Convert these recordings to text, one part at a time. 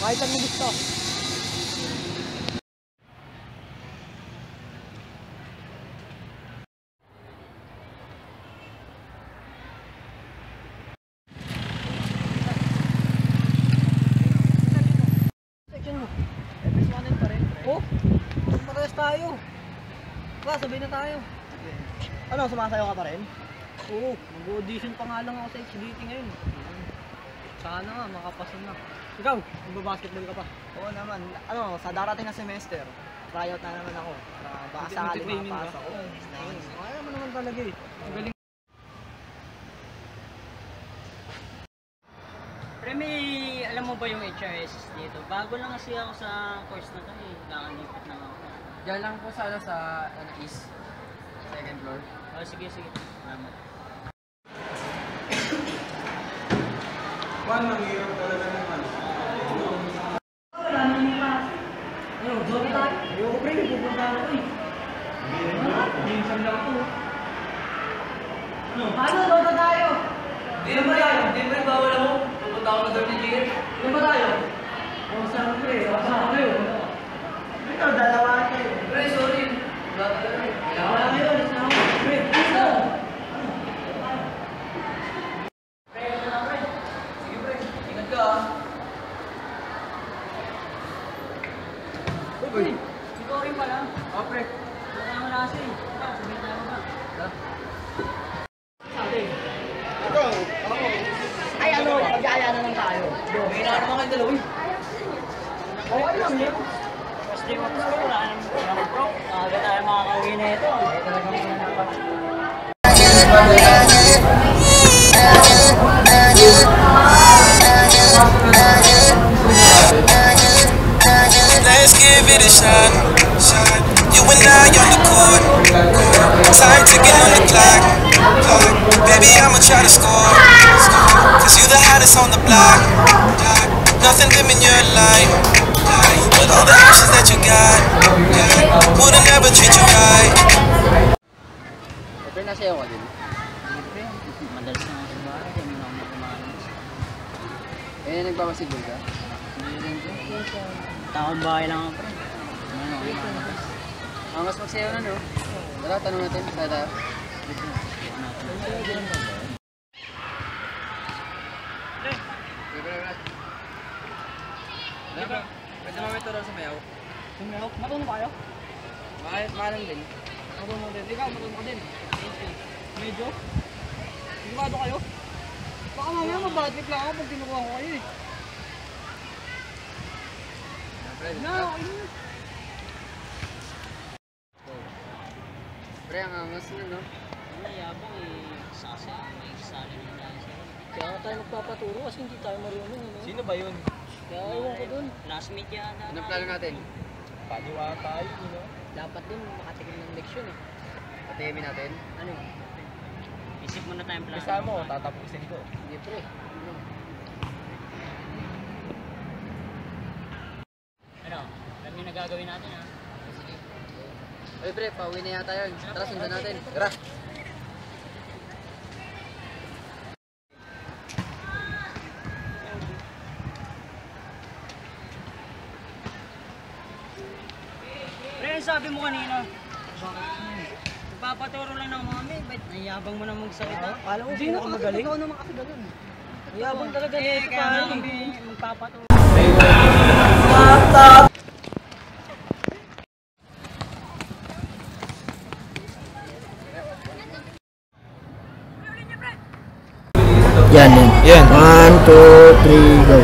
Kahit ang gusto. Section mo. FS1 pa rin. Oh, parehas tayo. Ba, sabay na tayo. Ano, sumasayaw ka pa rin? Oo, mag-audition pa nga lang ako sa HDT ngayon. Sana nga, makapasa na. Ikaw, magbabasketball ka pa? Oo naman. Ano, sa darating na semester, tryout na naman ako. Baka sakali makapasa ako. Kaya mo naman talaga eh. Ang galing. Pre, may alam mo ba yung HRS dito? Bago lang kasi ako sa course na to eh. Nakalipat na ako. Diyan lang po sa East. Second floor. Oh, sige. Salamat. Paano ang hirap talaga naman? Wala nang klase. Ano, doon tayo. Ayoko pre, pupunta ako eh. Minsan lang ako. Ano, paano doon tayo? Di ba tayo? Di ba bawal ako? Pupunta ako na doon ni Jir. Di ba tayo? O, saan pre? Saan kayo? Ito, dalawa kayo. Pre, sorry. Wala kayo, alis na ako. Pre, please lang. Uy, ikaw rin pala. Oh, pre. Wala kang malasa eh. Sabay tayo ba? Sabi. Ito, ako. Ay ano, mag-aaya na lang tayo. May naman kayo dalawa. Okay lang yun. First day mo to school, wala naman bro. Aga tayo makakauwi na ito. Let's give it a shot. You and I on the court. Time ticking on the clock. Baby, I'ma try to score. Cause you the hottest on the block. Nothing dimming your light. With all the options that you got, wouldn't ever treat you right. Pre, nasayaw ka din. Madalas na ako sa bahay. Kaya mo na ako kumakas. Eh, nagpapasigol ka? Takong bahay lang ako, pre. Mas magsayaw na, no? Tara, tanong natin. Saan tayo? Pwede naman ito sa mayaw. Sumayaw? Matulong ba kayo? Malang din. Matulong din. Ikaw, matulong ka din. Medyo? Sigurado kayo? Baka mamaya mabatrip lang ako pag tinukuha ko kayo eh. Na, okay na. Pre, ang angas na, no? Ano, yabang eh. Sasaya, may isali na tayo sa'yo. Kaya tayo magpapaturo kasi hindi tayo marunong. Ano? Sino ba yun? Kaya ewan ko dun. Classmate yata. Anong plano natin? Paliwa tayo, no? Dapat dun makatikim ng leksyon eh. Patimin natin? Ano yun? Isip mo na tayong plano. Bisa mo, tatapusin ko. Hindi pre. Ano? Alam niyo na gagawin natin ha? Sige. Oy, pre, pauwi na yata yun. Tara, sundan natin. Tara. Pre, sabi mo kanina. Nagpapaturo lang ng mami. Ba't nayabang mo na magsalita? Alam mo, hindi na magaling. Ikaw naman kasi ganun. Yabang talaga dito Kaya nga pare. kami magpapaturo. Yan, yan. 1, 2, 3, go.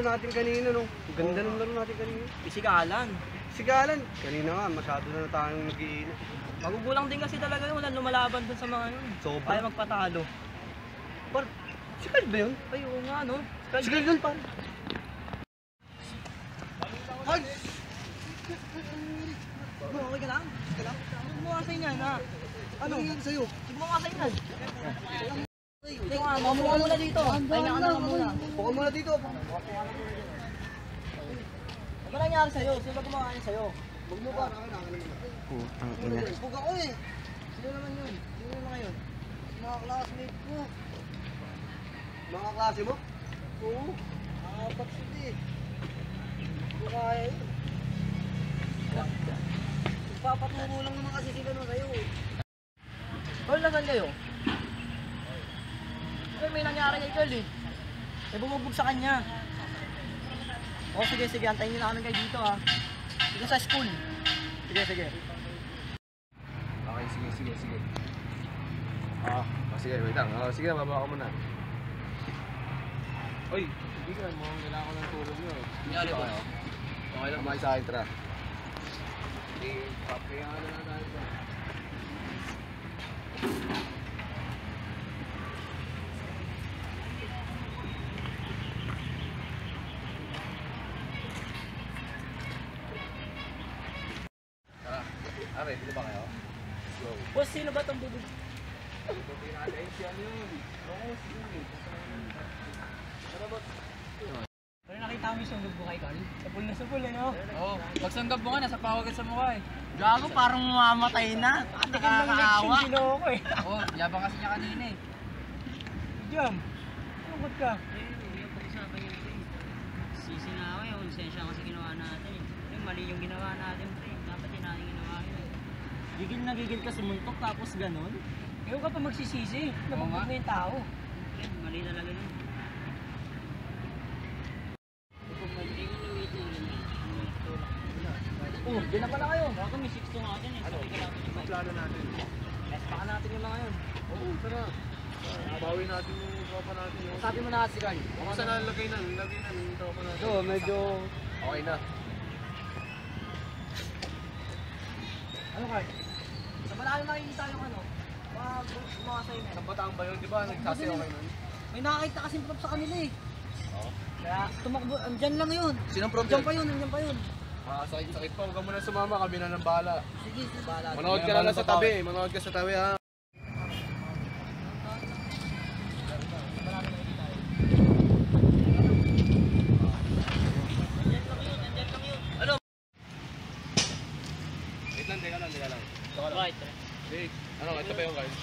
Natin kanina no. Ganda ng laro natin kanina. Isigalan. Sigalan. Kanina nga masyado na tayong nag-iinit. Magugulang din kasi talaga yun, walang lumalaban dun sa mga yun. Sobra. Kaya magpatalo. But Si Carl ba yun? Ay, oo nga, no? Si Carl yun, pare. Carl! Okay ka lang? Okay lang? Huwag mo kasay niyan, ha? Ano? Ano sa'yo? Huwag mo kasay niyan. Ito nga, mamuha muna dito. Pahinga ka na muna. Buka muna dito. Ano nangyari sa'yo? Sino ba gumawa niya sa'yo? Huwag mo ba? Putang ina. Huwag ako eh. Sino naman yun? Sino naman yun? Mga classmate ko. Mga klase mo? Oo. Apat sila eh. Kaya yun. Papaturo lang naman kasi sila nun sa'yo. Carl, nasan kayo? May nangyari kay Carl eh. May bumubog sa kanya. O sige, antayin nyo na kami kayo dito ha. Dito sa school. Sige. Okay, sige. Sige, wait lang. Sige, baba ka muna. Uy, hindi ka. Mukhang kailangan ko ng tulog nyo. Nangyari ba? Okay lang, kumain sa akin, tara. Hindi, papayangan na tayo ba? Are, dito ba kayo? Go. Boss, sino ba itong bubog? Tutupi natin si ano yun. Oo, sige. Pero nakita mo yung sunod mo kay Carl? Sapul na sapul eh, no? Oo, pagsanggab mo nga, nasa pawagan sa mukha eh. Gago, parang mamamatay na. Atikin ng leksyon ginoo ko eh. Oo, yabang kasi niya kanina eh. Diyan, lungkot ka. Pag-usapan yun, pre. Sisi nga ako yun. Sensya kasi ginawa natin. Yung mali yung ginawa natin, pre. Dapat yun natin ginawa yun. Gigil ka sumuntok tapos ganun. Ayaw ka pa magsisisi. Nababog na yung tao. Pre, mali talaga yun. Hindi ko na-meeting yun. Oh, di na pala kayo. Baka may 6 nga dyan eh. Ano? Ang plano natin. Baka natin yung mga yun. Oo, tara. Bawi natin yung tropa natin. Sabi mo na si Carl. Kung saan nalagay na, yung tropa natin. So, medyo... Okay na. Ano Carl? Sa malalim makikita yung ano? Mga sa'yo na. Sa Bataan ba yun? Di ba nagtasi okay nun? May nakakita kasi prop sa kanila eh. Oo. Kaya tumakbo, andyan lang yun. Sinong prop Andyan pa yun, andyan pa yun. Sakit pa. Huwag ka muna sumama. Kami na ng bala. Sige, bahala. Manood ka na lang sa tabi. Manood ka sa tabi ha. Wait lang, teka lang. Right, pre. Wait. Ano, ito pa yung guys?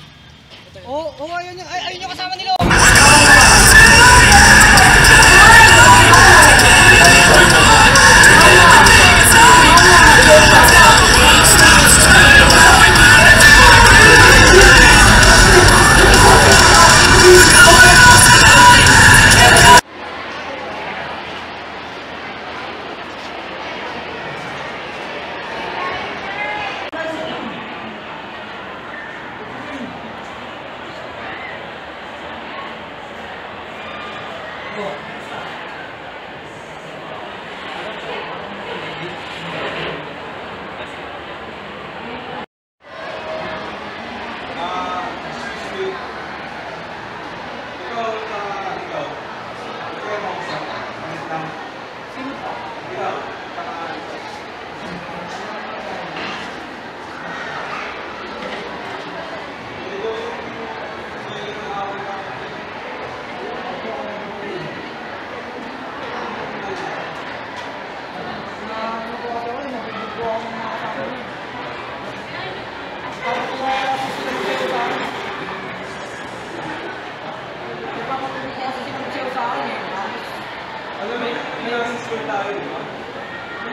Oo, ayun yung kasama nila.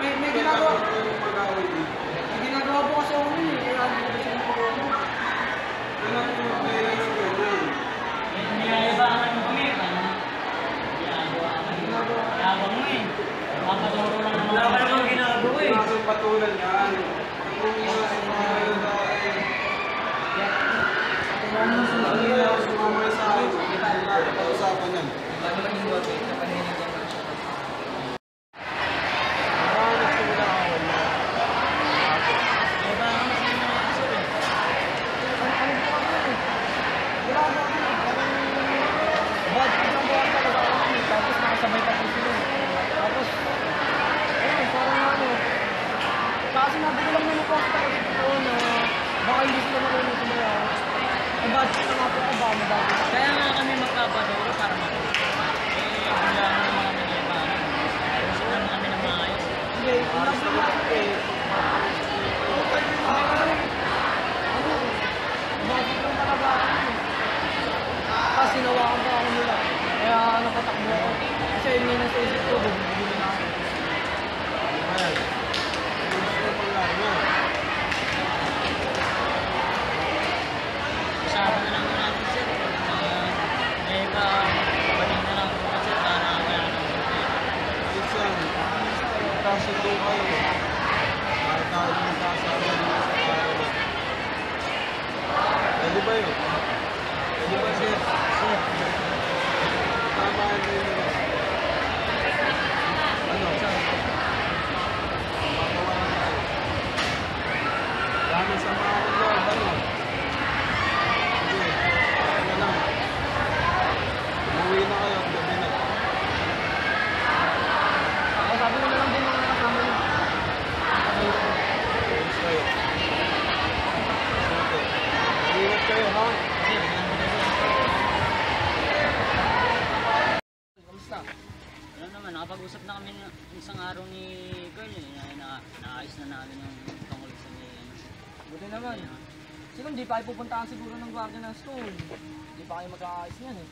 May ginagawa po kasi ako nun eh. Kaya hindi ko siya nagpagawa. Nilayabangan mo kami, ano? Yabang mo eh. Papadoro lang naman. Wala ka naman ginagawa eh. Patulan yan. Sumama sa akin. Pag-usapan yan. Bad hindi sila marunong sumayaw. Ang budget na nga po ito ba? Madami. Kaya nga kami magpapadoro para matuto. Wala na naman kami na iba. Gusto naman kami na maayos. Hindi, alas na nga eh. Budget lang talaga ako eh. Kasi nawakan pa ako nila. Kaya napatakbo ako. Kasi yun nga nasa isip ko, bubili na ako. Kasama na lang natin sir. May iba, baling na lang po sir para wala na po. Minsan, kasundo kayo. Para tayo magkasama sa araw. Pwede ba yun? Pwede ba sir? Sir. Tama yun. Ano? Makawa na tayo. Dami sa mga Lord, ano? Sige, ano lang. Umuwi na kayo at gabi na. Sabi ko na lang din mga nakasama niyo. Ayos kayo. Sige. Ingat kayo, ha? Sir, Kamusta? alam naman, nakapag-usap na kami ng isang araw ni Carl naayos na namin yung tungkol sa ni Buti naman. Kasi kung di pa kayo pupuntahan siguro ng guardia ng school, di pa kayo magkakaayos niyan eh.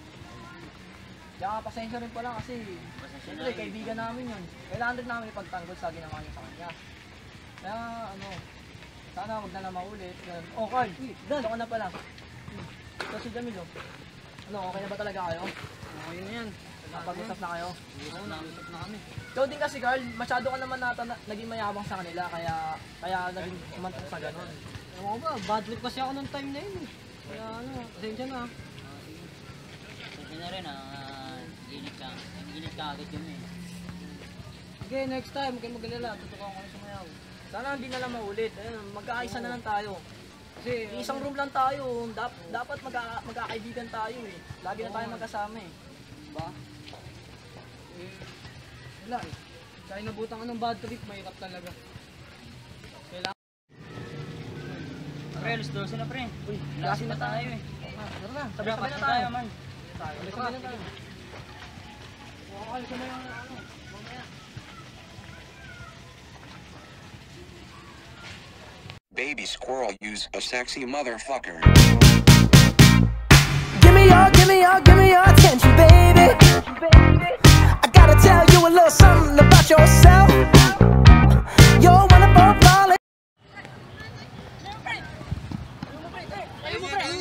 Kaya pasensya rin pala kasi siyempre kaibigan namin yun. Kailangan din namin ipagtanggol sa ginawa niya sa kanya. Kaya ano, sana huwag na na maulit. Oh Carl, ito ka na pala. Ito si Jamil oh. Ano, okay na ba talaga kayo? Okay na yan. Napag-usap na kayo? Oo, nakapag-usap na kami. Ikaw din kasi Carl, masyado ka naman naging mayabang sa kanila kaya naging umantong sa ganun. Oo ba, bad trip kasi ako nung time na yun eh. Kaya ano, pasensya na. Pasensya na rin Init ka agad yun eh. Okay, next time, kayo mag-alala, tutukan ko kayo sumayaw. Sana hindi na lang maulit, ayun, magkaaysa na lang tayo. Kasi isang room lang tayo, dapat magkakaibigan tayo eh. Lagi na tayo magkasama eh. Diba? Wala eh. Kaya nabutan ka ng bad trip, mahirap talaga. Kailangan. Pre, alas 12 na pre. Uy, Lasi na tayo eh. Tara na, Dapat sabay-sabay na na tayo. man. Sabay-sabay na tayo. Alis na yung ano, mamaya. Baby squirrel, use a sexy motherfucker. Give me your attention, baby. I gotta tell you a little something about yourself. You're wonderful, darling. Sabi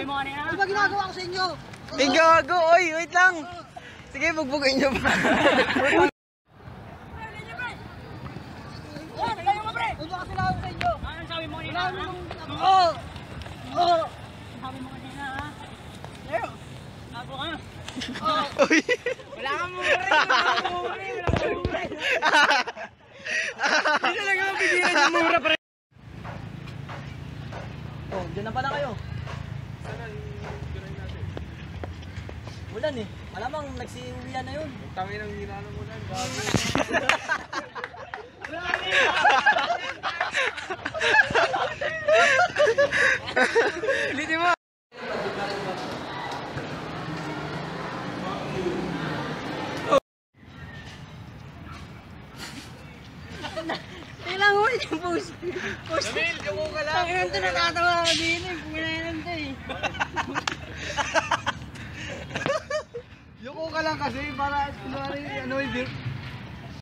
mo kanina? Ano ba ginagawa ko sa inyo? Gago, oy, wait lang. Sige, bugbugin niyo pa. Ano ba kasi lang sa inyo? Ano sabi mo kanina? Oo! Oo! Sabi mo kanina ha? Leo! Nago ka! Uy. Wala kang mura! Wala kang mura! Hindi talaga mapigilan yung mura pa rin. Oh, dyan na pala kayo. Ulan eh. Malamang nagsiuwian na yun. Tangin ang hina ng ulan. Liti mo. Kailangan mo yung post! Jamil, yung ka lang. Ang ito nakatawa ako dito eh! Punayan ito eh! Yung ka lang kasi para kunwari ano